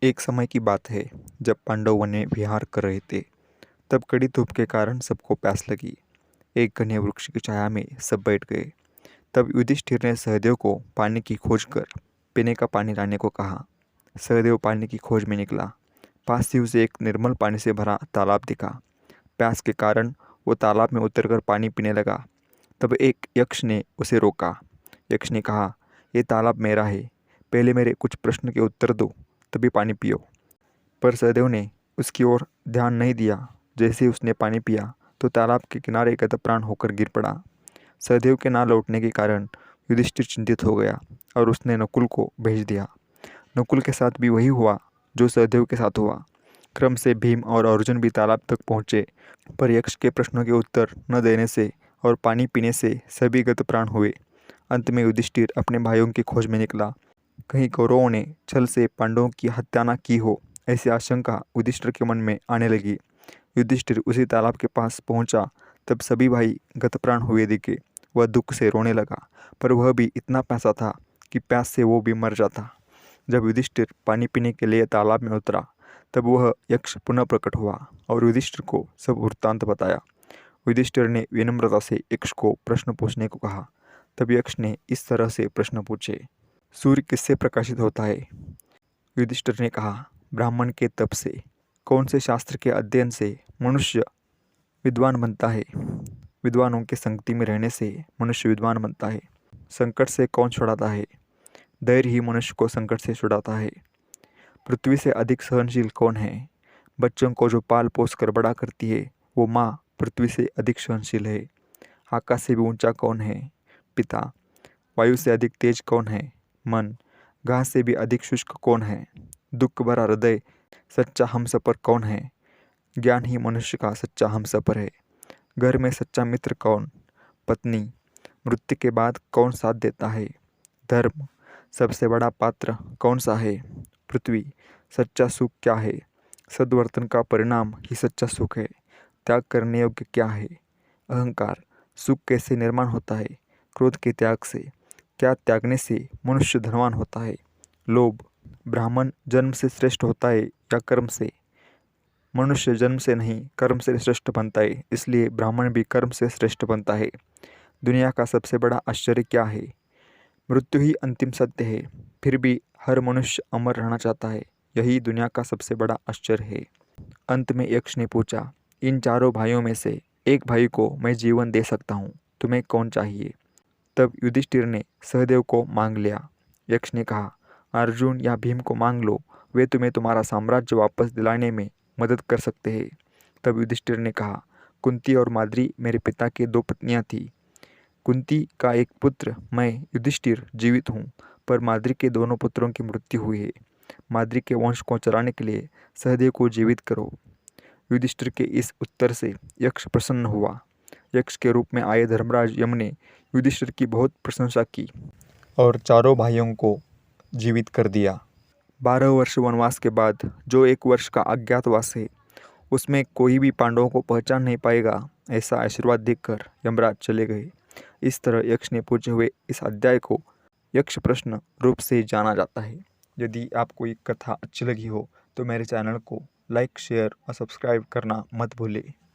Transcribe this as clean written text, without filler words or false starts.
एक समय की बात है जब पांडव वन में विहार कर रहे थे। तब कड़ी धूप के कारण सबको प्यास लगी। एक घने वृक्ष की छाया में सब बैठ गए। तब युधिष्ठिर ने सहदेव को पानी की खोज कर पीने का पानी लाने को कहा। सहदेव पानी की खोज में निकला। पास ही उसे एक निर्मल पानी से भरा तालाब दिखा। प्यास के कारण वो तालाब में उतरकर पानी पीने लगा। तब एक यक्ष ने उसे रोका। यक्ष ने कहा, ये तालाब मेरा है, पहले मेरे कुछ प्रश्न के उत्तर दो, तभी पानी पियो। पर सहदेव ने उसकी ओर ध्यान नहीं दिया। जैसे ही उसने पानी पिया तो तालाब के किनारे गतप्राण होकर गिर पड़ा। सहदेव के ना लौटने के कारण युधिष्ठिर चिंतित हो गया और उसने नकुल को भेज दिया। नकुल के साथ भी वही हुआ जो सहदेव के साथ हुआ। क्रम से भीम और अर्जुन भी तालाब तक पहुँचे, पर यक्ष के प्रश्नों के उत्तर न देने से और पानी पीने से सभी गतप्राण हुए। अंत में युधिष्ठिर अपने भाइयों की खोज में निकला। कहीं कौरवों ने छल से पांडवों की हत्या न की हो, ऐसी आशंका युधिष्ठिर के मन में आने लगी। युधिष्ठिर उसी तालाब के पास पहुंचा। तब सभी भाई गतप्राण हुए दिखे। वह दुख से रोने लगा, पर वह भी इतना प्यासा था कि प्यास से वो भी मर जाता। जब युधिष्ठिर पानी पीने के लिए तालाब में उतरा, तब वह यक्ष पुनः प्रकट हुआ और युधिष्ठिर को सब वृत्तांत बताया। युधिष्ठिर ने विनम्रता से यक्ष को प्रश्न पूछने को कहा। तब यक्ष ने इस तरह से प्रश्न पूछे, सूर्य किससे प्रकाशित होता है? युधिष्ठिर ने कहा, ब्राह्मण के तप से। कौन से शास्त्र के अध्ययन से मनुष्य विद्वान बनता है? विद्वानों के संगति में रहने से मनुष्य विद्वान बनता है। संकट से कौन छुड़ाता है? धैर्य ही मनुष्य को संकट से छुड़ाता है। पृथ्वी से अधिक सहनशील कौन है? बच्चों को जो पाल पोस कर बड़ा करती है, वो माँ पृथ्वी से अधिक सहनशील है। आकाश से भी ऊंचा कौन है? पिता। वायु से अधिक तेज कौन है? मन। घास से भी अधिक शुष्क कौन है? दुख भरा हृदय। सच्चा हमसफर कौन है? ज्ञान ही मनुष्य का सच्चा हमसफर है। घर में सच्चा मित्र कौन? पत्नी। मृत्यु के बाद कौन साथ देता है? धर्म। सबसे बड़ा पात्र कौन सा है? पृथ्वी। सच्चा सुख क्या है? सद्वर्तन का परिणाम ही सच्चा सुख है। त्याग करने योग्य क्या है? अहंकार। सुख कैसे निर्माण होता है? क्रोध के त्याग से। क्या त्यागने से मनुष्य धनवान होता है? लोभ। ब्राह्मण जन्म से श्रेष्ठ होता है या कर्म से? मनुष्य जन्म से नहीं, कर्म से श्रेष्ठ बनता है, इसलिए ब्राह्मण भी कर्म से श्रेष्ठ बनता है। दुनिया का सबसे बड़ा आश्चर्य क्या है? मृत्यु ही अंतिम सत्य है, फिर भी हर मनुष्य अमर रहना चाहता है। यही दुनिया का सबसे बड़ा आश्चर्य है। अंत में यक्ष ने पूछा, इन चारों भाइयों में से एक भाई को मैं जीवन दे सकता हूँ, तुम्हें कौन चाहिए? तब युधिष्ठिर ने सहदेव को मांग लिया। यक्ष ने कहा, अर्जुन या भीम को मांग लो, वे तुम्हें तुम्हारा साम्राज्य वापस दिलाने में मदद कर सकते हैं। तब युधिष्ठिर ने कहा, कुंती और माद्री मेरे पिता की दो पत्नियां थीं। कुंती का एक पुत्र मैं युधिष्ठिर जीवित हूँ, पर माद्री के दोनों पुत्रों की मृत्यु हुई है। माद्री के वंश को चलाने के लिए सहदेव को जीवित करो। युधिष्ठिर के इस उत्तर से यक्ष प्रसन्न हुआ। यक्ष के रूप में आए धर्मराज यम ने युधिष्ठिर की बहुत प्रशंसा की और चारों भाइयों को जीवित कर दिया। 12 वर्ष वनवास के बाद जो 1 वर्ष का अज्ञातवास है, उसमें कोई भी पांडवों को पहचान नहीं पाएगा, ऐसा आशीर्वाद देकर यमराज चले गए। इस तरह यक्ष ने पूछे हुए इस अध्याय को यक्ष प्रश्न रूप से जाना जाता है। यदि आपको ये कथा अच्छी लगी हो तो मेरे चैनल को लाइक, शेयर और सब्सक्राइब करना मत भूलें।